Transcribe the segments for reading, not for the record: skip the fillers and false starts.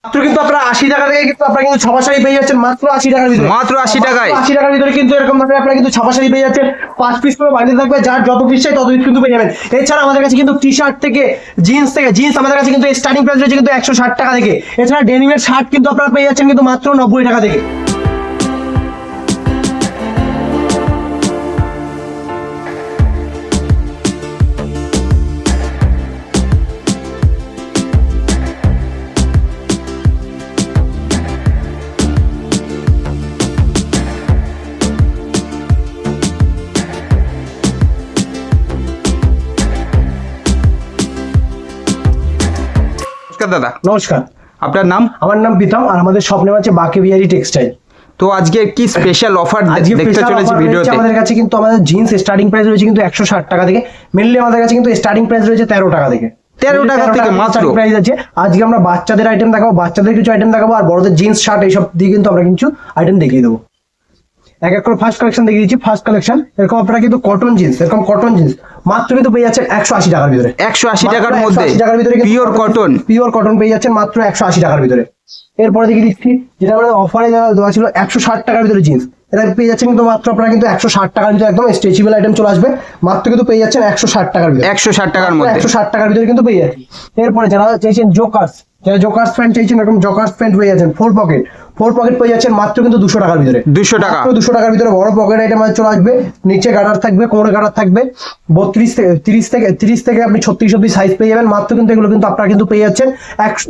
মাত্র কিন্তু আপনারা 80 টাকা থেকে কিন্তু আপনারা কিন্তু ছাপা শাড়ি পেয়ে যাচ্ছেন মাত্র 80 টাকার ভিতরে। মাত্র 80 টাকায় 80 টাকার ভিতরে কিন্তু এরকম ভাবে আপনারা কিন্তু ছাপা শাড়ি পেয়ে যাচ্ছেন। 5 পিস করে বান্ডিল থাকবে, যার যত পিস চাই তত পিস কিন্তু পেয়ে যাবেন। এছাড়া আমাদের কাছে কিন্তু টি-শার্ট থেকে জিন্স আমাদের কাছে কিন্তু স্টার্টিং প্রাইস রয়েছে কিন্তু 160 টাকা থেকে। এছাড়া ডেনিমের শার্ট কিন্তু আপনারা পেয়ে যাচ্ছেন কিন্তু মাত্র 90 টাকা থেকে। দাদা নমস্কার, আপনার নাম? আমার নাম বিতম আর আমাদের শপ নেম আছে বাকে বিহারি টেক্সটাইল। তো আজকে কি স্পেশাল অফার আজকে দেখতে স্পেশাল চলেছি অফার ভিডিওতে? আমাদের কাছে কিন্তু আমাদের জিন্স স্টার্টিং প্রাইস রয়েছে কিন্তু 160 টাকা থেকে। মেনলি আমাদের কাছে কিন্তু স্টার্টিং প্রাইস রয়েছে 13 টাকা থেকে। 13 টাকা থেকে মাত্র প্রাইস আছে। আজকে আমরা বাচ্চাদের আইটেম দেখাবো, বাচ্চাদের কিছু আইটেম দেখাবো, আর বড়দের জিন্স শার্ট এইসব দিয়ে কিন্তু আমরা কিছু আইটেম দেখিয়ে দেবো। এক এক করে ফার্স্ট কালেকশন দেখিয়ে দিচ্ছি। ফার্স্ট কালেকশন এরকম আপনারা কিন্তু কটন জিন্স, এরকম কটন জিন্স মাত্র কিন্তু পেয়ে যাচ্ছেন 180 টাকার ভিতরে। 180 টাকার মধ্যে পিওর কটন পেয়ে যাচ্ছেন মাত্র 180 টাকার ভিতরে। এরপরে দেখিয়ে দিচ্ছি যেটা আমাদের অফারে দেওয়া ছিল 160 টাকার ভিতরে জিন্স, এটা পেয়ে যাচ্ছেন কিন্তু মাত্র আপনারা কিন্তু 160 টাকার ভিতরে একদম স্ট্রেচেবল আইটেম চলে আসবে। মাত্র কিন্তু পেয়ে যাচ্ছেন 160 টাকার ভিতরে। 160 টাকার মধ্যে 160 টাকার ভিতরে কিন্তু পেয়ে যাচ্ছেন। এরপরে যারা চাইছেন যারা জোকার্স প্যান্ট চাইছেন এরকম জোকার্স প্যান্ট পেয়ে যাচ্ছেন। ফোর পকেট পেয়ে যাচ্ছেন মাত্র কিন্তু 200 টাকার ভিতরে। 200 টাকা 200 টাকার ভিতরে বড় পকেট আইটেম চলে আসবে। নিচে গার্ডার থাকবে, কোমরে গার্ডার থাকবে। 30 থেকে আপনি 36 অব্দি সাইজ পেয়ে যাবেন। মাত্র কিন্তু এগুলো কিন্তু আপনারা কিন্তু পেয়ে যাচ্ছেন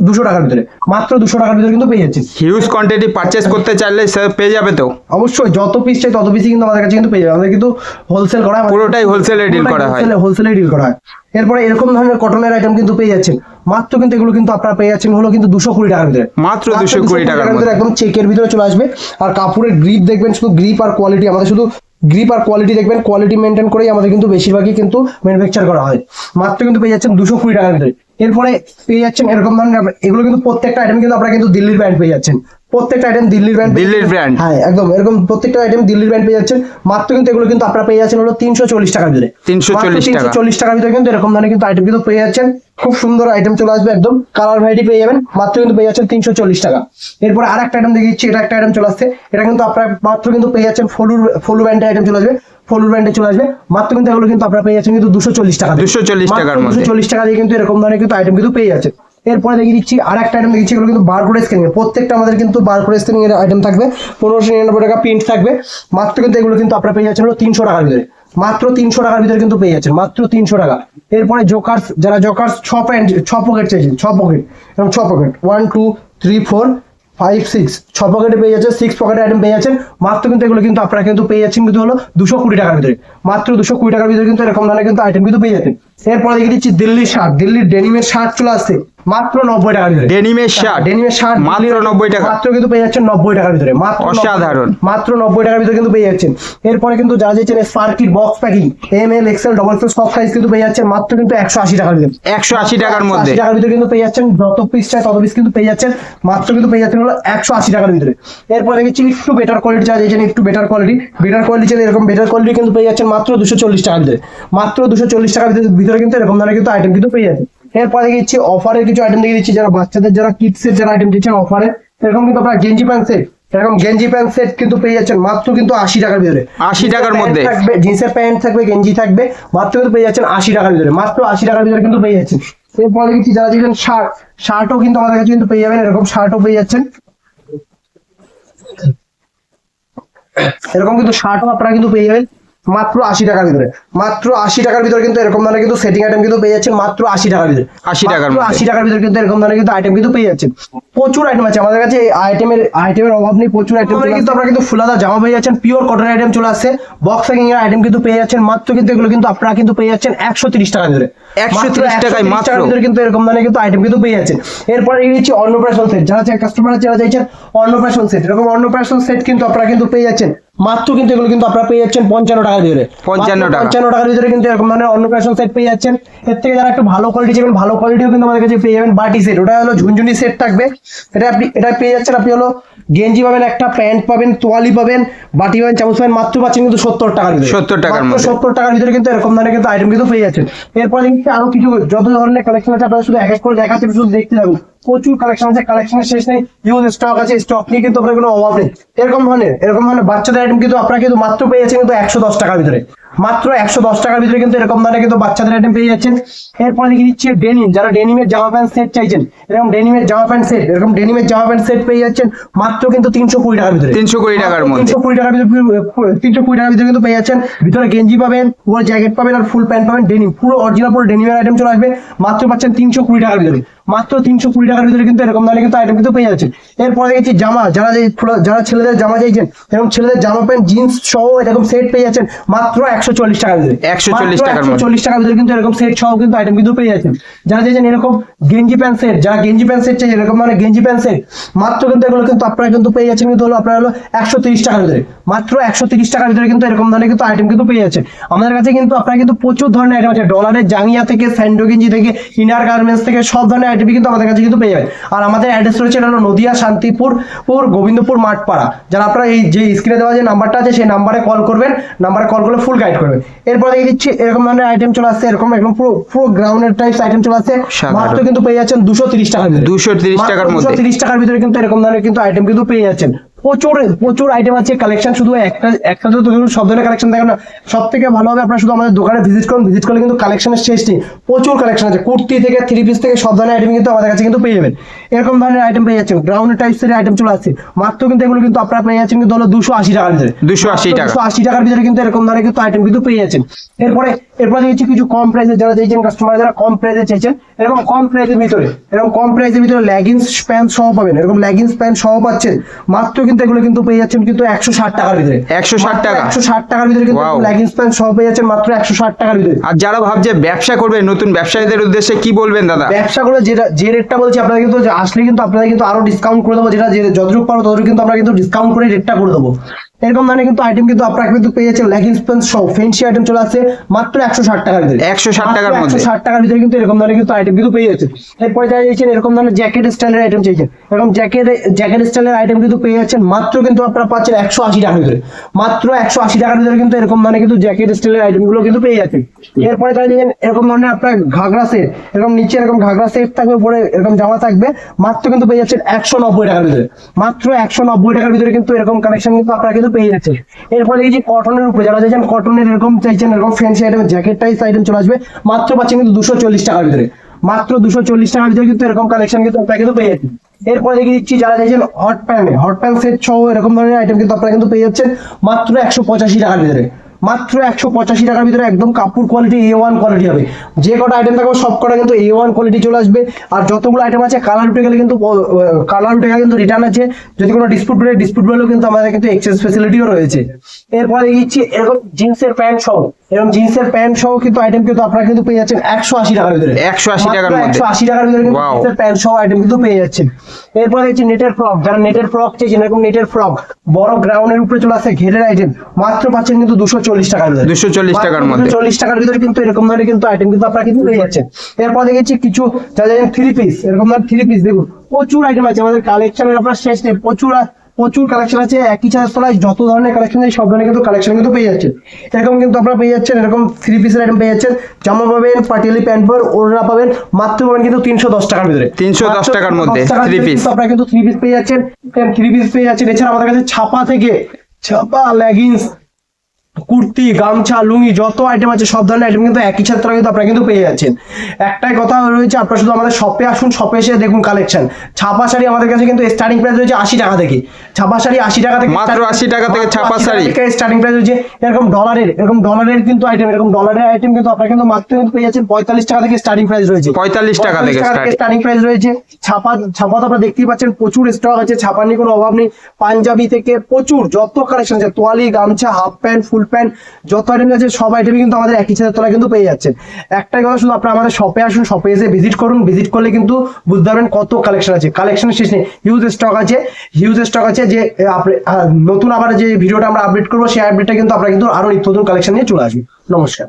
200 টাকার ভিতরে। মাত্র 200 টাকার ভিতরে কিন্তু পেয়ে যাচ্ছেন। হিউজ কোয়ান্টিটি পারচেজ করতে চাইলে পেয়ে যাবে তো? অবশ্যই যত পিস চাই তত পিসই কিন্তু আমাদের কাছে কিন্তু পেয়ে যাবে। আমাদের কিন্তু হোলসেল করা হয়, পুরোটাই হোলসেলে ডিল করা হয়। হোলসেলে ডিল করা হয়। এরপরে এরকম ধরনের কটনের আইটেম কিন্তু পেয়ে যাচ্ছেন মাত্র কিন্তু এগুলো কিন্তু আপনারা পেয়ে যাচ্ছেন হলো কিন্তু 220 টাকার ভিতরে। মাত্র 220 টাকার ভিতরে একদম চেকের ভিতরে চলে আসবে। আর কাপড়ের গ্রিপ দেখবেন, শুধু গ্রিপ আর কোয়ালিটি, আমাদের শুধু গ্রিপ আর কোয়ালিটি দেখবেন, কোয়ালিটি মেনটেন করেই আমাদের কিন্তু বেশিরভাগই কিন্তু ম্যানুফ্যাকচার করা হয়। মাত্র কিন্তু পেয়ে যাচ্ছেন 220 টাকার ভিতরে। এরপরে পেয়ে যাচ্ছেন এরকম ধরনের, এগুলো কিন্তু প্রত্যেকটা আইটেম কিন্তু আপনারা কিন্তু দিল্লির ব্র্যান্ড পেয়ে যাচ্ছেন। প্রত্যেকটা আইটেম দিল্লির ব্র্যান্ড, হ্যাঁ একদম এরকম প্রত্যেকটা আইটেম দিল্লির ব্র্যান্ড পেয়ে যাচ্ছেন। মাত্র কিন্তু এগুলো কিন্তু আপনারা পেয়ে যাচ্ছেন হলো 340 টাকার ভিতরে। 340 টাকার ভিতরে কিন্তু এরকম ধরনের কিন্তু আইটেম কিন্তু পেয়ে যাচ্ছেন। খুব সুন্দর আইটেম চলে আসবে, একদম কালার ভ্যারাইটি পেয়ে যাবেন। মাত্র কিন্তু পেয়ে যাচ্ছেন 340 টাকা। এরপর আরেকটা আইটেম দেখিয়েছি, এটা একটা আইটেম চলে আসছে। এটা কিন্তু আপনারা মাত্র কিন্তু পেয়ে যাচ্ছেন ফলু ব্র্যান্ডের আইটেম চলে আসবে। ফলু ব্র্যান্ডে চলে আসবে। মাত্র কিন্তু এগুলো কিন্তু আপনারা পেয়ে যাচ্ছেন কিন্তু 240 টাকা। 240 টাকার মধ্যে 240 টাকা দিয়ে কিন্তু এরকম ধরনের কিন্তু আইটেম কিন্তু পেয়ে যাচ্ছেন। এরপরে দেখিয়ে দিচ্ছি আরেকটা আইটেম দেখিয়েছি, এগুলো কিন্তু বারকোড স্ক্যানিং এর। প্রত্যেকটা আমাদের কিন্তু বারকোড স্ক্যানিং এর আইটেম থাকবে। 1599 টাকা প্রিন্ট থাকবে। মাত্র কিন্তু এগুলো কিন্তু আপনারা পেয়ে যাচ্ছেন হলো 300 টাকার ভিতরে। মাত্র 300 টাকার ভিতরে কিন্তু পেয়ে যাচ্ছেন, মাত্র 300 টাকা। এরপরে যারা জোকার্স 6 পকেট চাইছেন, 6 পকেট এবং 6 পকেট 1 2 3 4 5 6 6 পকেটে পেয়ে যাচ্ছেন, 6 পকেটে আইটেম পেয়ে যাচ্ছেন। মাত্র কিন্তু এগুলো কিন্তু আপনারা কিন্তু পেয়ে যাচ্ছেন কিন্তু হলো 220 টাকার ভিতরে। মাত্র 220 টাকার ভিতরে কিন্তু এরকম ধরনের কিন্তু আইটেম কিন্তু পেয়ে যাচ্ছেন। এরপরে দেখিয়ে দিচ্ছি দিল্লির ডেনিমের শার্ট চলে আসছে মাত্র 90 টাকার ভিতরে। ডেনিমের শার্ট মাত্র 90 টাকা। মাত্র কিন্তু পেয়ে যাচ্ছেন 90 টাকার ভিতরে। অসাধারণ, মাত্র 90 টাকার ভিতরে কিন্তু পেয়ে যাচ্ছেন। এরপরে কিন্তু যা চাইছেন স্পার্কির box packing ML XL XXL সব সাইজ কিন্তু পেয়ে যাচ্ছেন মাত্র কিন্তু 180 টাকার ভিতরে। 180 টাকার মধ্যে 180 টাকার ভিতরে কিন্তু পেয়ে যাচ্ছেন। যত পিস চাই তত পিস কিন্তু পেয়ে যাচ্ছেন। মাত্র কিন্তু পেয়ে যাচ্ছেন হলো 180 টাকার ভিতরে। এরপরে দেখছি একটু বেটার কোয়ালিটি যা চাইছেন, একটু বেটার কোয়ালিটি চাইলে এরকম বেটার কোয়ালিটি কিন্তু পেয়ে যাচ্ছেন মাত্র 240 টাকার ভিতরে। মাত্র 240 টাকার ভিতরে কিন্তু এরকম ধরনের কিন্তু আইটেম কিন্তু পেয়ে যাচ্ছেন। এরপরে দেখিয়েছি অফারের কিছু আইটেম দেখিয়ে দিচ্ছি, যারা বাচ্চাদের যারা কিডসের যারা আইটেম দিচ্ছেন অফারে, এরকম কিন্তু আপনারা গেঞ্জি প্যান্ট সেট কিন্তু পেয়ে যাচ্ছেন মাত্র কিন্তু 80 টাকার ভিতরে। 80 টাকার মধ্যে থাকবে, জিন্সের প্যান্ট থাকবে, গেঞ্জি থাকবে, মাত্র কিন্তু পেয়ে যাচ্ছেন 80 টাকার ভিতরে। মাত্র 80 টাকার ভিতরে কিন্তু পেয়ে যাচ্ছেন। এরপরে দেখছি যারা দিচ্ছেন শার্টও কিন্তু আমাদের কাছে কিন্তু পেয়ে যাবেন, এরকম শার্টও পেয়ে যাচ্ছেন। এরকম কিন্তু শার্টও আপনারা কিন্তু পেয়ে যাবেন মাত্র 80 টাকার ভিতরে। মাত্র 80 টাকার ভিতরে কিন্তু এরকম ধরনের কিন্তু সেটিং আইটেম কিন্তু পেয়ে যাচ্ছেন মাত্র 80 টাকার ভিতরে। 80 টাকার ভিতরে কিন্তু এরকম ধরনের কিন্তু আইটেম কিন্তু পেয়ে যাচ্ছেন। প্রচুর আইটেম আছে আমাদের কাছে, আইটেমের অভাব নেই, প্রচুর আইটেম কিন্তু আপনারা কিন্তু ফুলাদা জামা পেয়ে যাচ্ছেন। পিওর কটন আইটেম চলে আসছে। বক্স প্যাকিং এর আইটেম কিন্তু পেয়ে যাচ্ছেন মাত্র কিন্তু এগুলো কিন্তু আপনারা কিন্তু পেয়ে যাচ্ছেন 130 টাকার ভিতরে। 130 টাকায় মাত্র কিন্তু এরকম ধরনের কিন্তু আইটেম কিন্তু পেয়ে যাচ্ছেন। এরপরে এই হচ্ছে অন্নপ্রাশন সেট, যারা কাস্টমার যারা চাইছেন অন্নপ্রাশন সেট, এরকম অন্নপ্রাশন সেট কিন্তু আপনারা কিন্তু পেয়ে যাচ্ছেন মাত্র কিন্তু এগুলো কিন্তু আপনারা পেয়ে যাচ্ছেন 55 টাকার ভিতরে। 55 টাকার ভিতরে কিন্তু এরকম ধরনের অন্নপ্রাশন সেট পেয়ে যাচ্ছেন। এর থেকে যারা একটু ভালো কোয়ালিটি চাইবেন, ভালো কোয়ালিটিও কিন্তু আমাদের কাছে পেয়ে যাবেন। বাটি সেট, ওটা হলো ঝুনঝুনি সেট থাকবে। এটা পেয়ে যাচ্ছেন আপনি হলো গেঞ্জি পাবেন, একটা প্যান্ট পাবেন, তোয়ালি পাবেন, বাটি পাবেন, চামচ পাবেন, মাত্র পাচ্ছেন কিন্তু 70 টাকার ভিতরে। 70 টাকার মধ্যে 70 টাকার ভিতরে কিন্তু এরকম ধরনের কিন্তু আইটেম কিন্তু পেয়ে যাচ্ছেন। এরপরে কিন্তু আরো কিছু যত ধরনের কালেকশন আছে আপনারা শুধু এক এক করে দেখাচ্ছেন, শুধু দেখতে থাকুন। প্রচুর কালেকশন আছে, কালেকশনের শেষ নেই, হিউজ স্টক আছে, স্টক নিয়ে কিন্তু আপনার কোনো অভাব নেই। এরকম ধরনের বাচ্চাদের আইটেম কিন্তু আপনারা কিন্তু মাত্র পেয়ে যাচ্ছেন কিন্তু 110 টাকার ভিতরে, মাত্র 110 টাকার ভিতরে কিন্তু এরকম ধরনের কিন্তু বাচ্চাদের আইটেম পেয়ে যাচ্ছেন। এরপরে দেখে দিচ্ছি ডেনিম, যারা ডেনিমের জামা প্যান্ট সেট চাইছেন, এরকম ডেনিমের জামা প্যান্ট সেট, এরকম ডেনিমের জামা প্যান্ট সেট পেয়ে যাচ্ছেন মাত্র কিন্তু 320 টাকার ভিতরে, 320 টাকার মধ্যে, 320 টাকার ভিতরে, 320 টাকার ভিতরে কিন্তু পেয়ে যাচ্ছেন। ভিতরে গেঞ্জি পাবেন, পুরো জ্যাকেট পাবেন, আর ফুল প্যান্ট পাবেন, ডেনিম পুরো অরিজিনাল পুরো ডেনিমের আইটেম চলে আসবে, মাত্র পাচ্ছেন 320 টাকার ভিতরে, মাত্র 320 টাকার ভিতরে কিন্তু এরকম ধরনের কিন্তু আইটেম কিন্তু পেয়ে যাচ্ছেন। এরপরে দেখেছি জামা, যারা ছেলেদের জামা চাইছেন, এরকম ছেলেদের জামা প্যান্ট জিন্স সহ এরকম সেট পেয়ে যাচ্ছেন মাত্র 140 টাকার ভিতরে, 140 টাকার মধ্যে, 140 টাকার ভিতরে কিন্তু এরকম সেট সহ কিন্তু আইটেম কিন্তু পেয়ে যাচ্ছেন। যারা চাইছেন এরকম গেঞ্জি প্যান্ট সেট, যারা গেঞ্জি প্যান্ট সেট চাইছেন এরকম মানে গেঞ্জি প্যান্ট সেট, মাত্র কিন্তু এগুলো কিন্তু আপনারা কিন্তু পেয়ে যাচ্ছেন কিন্তু হলো আপনারা হলো 130 টাকার ভিতরে, মাত্র 130 টাকার ভিতরে কিন্তু এরকম ধরনের কিন্তু আইটেম কিন্তু পেয়ে যাচ্ছেন। আমাদের কাছে কিন্তু আপনারা কিন্তু প্রচুর ধরনের আইটেম আছে, ডলারের জাঙ্গিয়া থেকে, স্যান্ডো গেঞ্জি থেকে, ইনার গার্মেন্টস থেকে, সব ধরনের আইটেম কিন্তু আমাদের কাছে কিন্তু পেয়ে যাবেন। আর আমাদের অ্যাড্রেস রয়েছে হলো নদিয়া, শান্তিপুর, গোবিন্দপুর, মাঠপাড়া। যারা আপনারা এই যে স্ক্রিনে দেওয়া যে নাম্বারটা আছে সেই নাম্বারে কল করবেন, নাম্বারে কল করলে ফুল গাইড করবে। এরপর দেখে দিচ্ছি এরকম ধরনের আইটেম চলে আসছে, এরকম একদম পুরো গ্রাউন্ডের টাইপস আইটেম চলে আসছে, মাত্র কিন্তু পেয়ে যাচ্ছেন 230 টাকার ভিতরে, 230 টাকার মধ্যে, 230 টাকার ভিতরে কিন্তু এরকম ধরনের কিন্তু আইটেম কিন্তু পেয়ে যাচ্ছেন। প্রচুর আইটেম আছে, কালেকশন শুধু একটা তো ধরুন সব ধরনের কালেকশন দেখেন না, সব থেকে ভালো হবে আপনারা শুধু আমাদের দোকানে ভিজিট করুন, ভিজিট করলে কিন্তু কালেকশনের শেষ নেই, প্রচুর কালেকশন আছে, কুর্তি থেকে, থ্রি পিস থেকে, সব ধরনের আইটেম কিন্তু আমাদের কাছে কিন্তু পেয়ে যাবেন। এরকম ধরনের আইটেম পেয়ে যাচ্ছেন, গ্রাউন্ড টাইপসের আইটেম চলে আসছে, মাত্র কিন্তু এগুলো কিন্তু আপনারা পেয়ে যাচ্ছেন কিন্তু হলো 280 টাকার ভিতরে, 280 টাকার ভিতরে কিন্তু এরকম ধরনের কিন্তু আইটেম কিন্তু পেয়ে যাচ্ছেন। এরপরে দেখছি কিছু কম প্রাইসে যারা চাইছেন কাস্টমার, যারা কম প্রাইসে চাইছেন, এরকম কম প্রাইসের ভিতরে লেগিংস প্যান্ট সহ পাবেন, এরকম লেগিংস প্যান্ট সহ পাচ্ছেন, মাত্র কিন্তু এগুলো কিন্তু পেয়ে যাচ্ছেন কিন্তু 160 টাকার ভিতরে, 160 টাকা, 160 টাকার ভিতরে কিন্তু লেগিংস প্যান্ট সহ পেয়ে যাচ্ছেন মাত্র 160 টাকার ভিতরে। আর যারা ভাবছে ব্যবসা করবে, নতুন ব্যবসায়ীদের উদ্দেশ্যে কি বলবেন দাদা? ব্যবসা করবে যে রেটটা বলছি আপনারা কিন্তু আসলে কিন্তু আপনারা কিন্তু আরো ডিসকাউন্ট করে দেবো, যেটা যতটুকু পারবো ততটুকু কিন্তু আমরা কিন্তু ডিসকাউন্ট করে রেটটা করে দেবো। এরকম ধরনের কিন্তু আইটেম কিন্তু আপনারা কিন্তু পেয়ে যাচ্ছেন, লেগিংস প্যান্ট সহ ফ্যান্সি আইটেম চলে আসছে মাত্র 160 টাকার ভিতরে, 160 টাকার মধ্যে, 160 টাকার ভিতরে কিন্তু এরকম ধরনের কিন্তু আইটেম কিন্তু পেয়ে যাচ্ছেন। এরপরে যারা চাইছেন এরকম ধরনের জ্যাকেট স্টাইলের আইটেম চাইছেন, এরকম জ্যাকেট স্টাইলের আইটেম কিন্তু পেয়ে যাচ্ছেন মাত্র কিন্তু আপনারা পাচ্ছেন 180 টাকার ভিতরে, মাত্র 180 টাকার ভিতরে কিন্তু এরকম ধরনের কিন্তু জ্যাকেট স্টাইলের আইটেম গুলো কিন্তু পেয়ে যাচ্ছেন। এরপরে যারা চাইছেন এরকম ধরনের আপনার ঘাগরা সেট, এরকম নিচে এরকম ঘাগরা সেট থাকবে, উপরে এরকম জামা থাকবে, মাত্র কিন্তু পেয়ে যাচ্ছেন 190 টাকার ভিতরে, মাত্র 190 টাকার ভিতরে কিন্তু এরকম কালেকশন কিন্তু আপনারা কিন্তু পেয়ে যাচ্ছেন। এরপরে এই যে কটনের উপরে যারা চাইছেন, কটনের এরকম চাইছেন এরকম fancy item jacket type item চলে আসবে, মাত্র পাচ্ছেন কিন্তু 240 টাকার ভিতরে, মাত্র 240 টাকার ভিতরে কিন্তু এরকম কালেকশন কিন্তু আপনারা কিন্তু পেয়ে যাচ্ছেন। এরপরে দেখে দিচ্ছি যারা চাইছেন হট প্যান্ট সেট সহ এরকম ধরনের আইটেম কিন্তু আপনারা কিন্তু পেয়ে যাচ্ছেন মাত্র 185 টাকার ভিতরে, মাত্র 185 টাকার ভিতরে একদম কাপড় কোয়ালিটি A1 কোয়ালিটি হবে, যে কটা আইটেম থাকবে সব কটা কিন্তু A1 কোয়ালিটি চলে আসবে। আর যতগুলো আইটেম আছে কালার উঠে গেলে কিন্তু রিটার্ন আছে, যদি কোনো ডিসপুট বেরোলেও কিন্তু আমাদের কিন্তু এক্সচেঞ্জ ফ্যাসিলিটিও রয়েছে। এরপরে দিচ্ছি এরকম জিন্সের প্যান্ট সহ কিন্তু আইটেম কিন্তু আপনারা কিন্তু পেয়ে যাচ্ছেন 180 টাকার ভিতরে, 180 টাকার মধ্যে, 180 টাকার ভিতরে কিন্তু জিন্সের প্যান্ট সহ আইটেম কিন্তু পেয়ে যাচ্ছেন। এরপরে হচ্ছে নেটের ফ্রক, যারা নেটের ফ্রক চাইছেন এরকম নেটের ফ্রক বড় গ্রাউন্ডের উপরে চলে আসছে ঘেরের আইটেম, মাত্র পাচ্ছেন কিন্তু 240 টাকার ভিতরে, 240 টাকার মধ্যে, 240 টাকার ভিতরে কিন্তু এরকম ধরনের কিন্তু আইটেম কিন্তু আপনারা কিন্তু পেয়ে যাচ্ছেন। এরপর দেখেছি কিছু যারা থ্রি পিস, এরকম ধরনের থ্রি পিস দেখুন প্রচুর আইটেম আছে আমাদের কালেকশনের, আপনার শেষ নেই, প্রচুর কালেকশন আছে, একই ছাদের তলায় যত ধরনের কালেকশন আছে সব ধরনের কিন্তু কালেকশন কিন্তু পেয়ে যাচ্ছেন। এরকম কিন্তু আপনারা পেয়ে যাচ্ছেন এরকম থ্রি পিসের আইটেম পেয়ে যাচ্ছেন, জামা পাবেন, পাটিয়ালি প্যান্ট পাবেন, ওড়না পাবেন, মাত্র পাবেন কিন্তু 310 টাকার ভিতরে, 310 টাকার মধ্যে থ্রি পিস আপনারা কিন্তু থ্রি পিস পেয়ে যাচ্ছেন, এছাড়া আমাদের কাছে ছাপা লেগিংস, কুর্তি, গামছা, লুঙ্গি যত আইটেম আছে সব ধরনের আইটেম কিন্তু একই ছাত্র কিন্তু আপনারা কিন্তু পেয়ে যাচ্ছেন। একটাই কথা রয়েছে, আপনারা শুধু আমাদের শপে আসুন, শপে এসে দেখুন কালেকশন। ছাপা শাড়ি আমাদের কাছে কিন্তু স্টার্টিং প্রাইস রয়েছে 80 টাকা থেকে, ছাপা শাড়ি 80 টাকা থেকে, মাত্র 80 টাকা থেকে ছাপা শাড়ি স্টার্টিং প্রাইস রয়েছে। এরকম ডলারের কিন্তু আইটেম, এরকম ডলারের আইটেম কিন্তু আপনারা কিন্তু মাত্র কিন্তু পেয়ে যাচ্ছেন 45 টাকা থেকে স্টার্টিং প্রাইস রয়েছে, 45 টাকা থেকে স্টার্টিং প্রাইস রয়েছে। ছাপা তো আপনারা দেখতেই পাচ্ছেন প্রচুর স্টক আছে, ছাপা নিয়ে কোনো অভাব নেই। পাঞ্জাবি থেকে প্রচুর যত কালেকশন আছে, তোয়ালি, গামছা, হাফ প্যান্ট, ফুল প্যান্ট, যত আইটেম আছে সব আইটেমই কিন্তু আমাদের একই ছাদের তলায় কিন্তু পেয়ে যাচ্ছেন। একটাই কথা, শুধু আপনারা আমাদের শপে আসুন, শপে এসে ভিজিট করুন, ভিজিট করলে কিন্তু বুঝতে পারবেন কত কালেকশন আছে, কালেকশনের শেষ নেই, হিউজ স্টক আছে। যে নতুন আবার যে ভিডিওটা আমরা আপডেট করবো সেই আপডেটটা কিন্তু আপনারা কিন্তু আরো নিত্য নতুন কালেকশন নিয়ে চলে আসবে। নমস্কার।